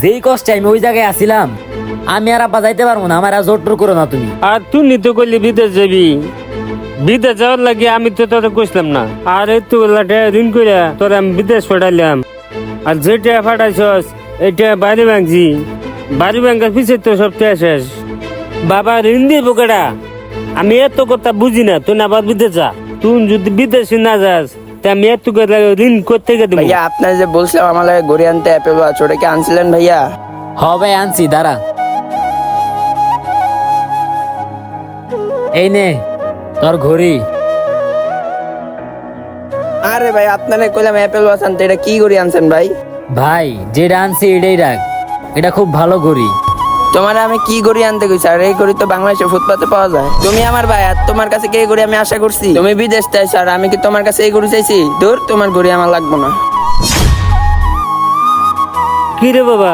যেই কষ্টে আমি ওই জায়গায় আসিলাম, আমি আর আব্বা যাইতে পারবো না, আমার আর জোর টোর করো না তুমি। আর তুই নিতে করলি বিদেশ যাবি, বিদেশ যাওয়ার লাগে আমি তো তোর কইছিলাম না। আর একটু ঋণ করে তোর আমি বিদেশ পাঠাইলাম, আর যেটা পাঠাইছস এটা বাড়ি ভাঙছি, বাড়ি ভাঙার পিছিয়ে তো সব শেষ। বাবা ঋণ দিয়ে বোকাটা, আমি এত কথা বুঝি না। তুই না আবার বিদেশ যা, তুই যদি বিদেশে না যাস তা আমি এত করে ঋণ করতে গেলে ভাইয়া আপনার যে বলছিলাম আমার লাগে ঘড়ি আনতে অ্যাপেল ওয়াচ, ওটা কি আনছিলেন ভাইয়া? হ ভাই আনছি, দাঁড়া। এই নে তোর ঘড়ি। আরে ভাই আপনারে কইলাম অ্যাপেল ওয়াচ আনতে, এটা কি ঘড়ি আনছেন ভাই? ভাই যেটা আনছি এটাই রাখ, এটা খুব ভালো ঘড়ি। তোমার আমি কি ঘড়ি আনতে কইছি? আর এই ঘড়ি তো বাংলাদেশে ফুটপাতে পাওয়া যায়। তুমি আমার ভাই, আর তোমার কাছে কি এই ঘড়ি আমি আশা করছি? তুমি বিদেশ চাইছো আর আমি কি তোমার কাছে এই ঘড়ি চাইছি? দূর, তোমার ঘড়ি আমার লাগবে না। কি রে বাবা,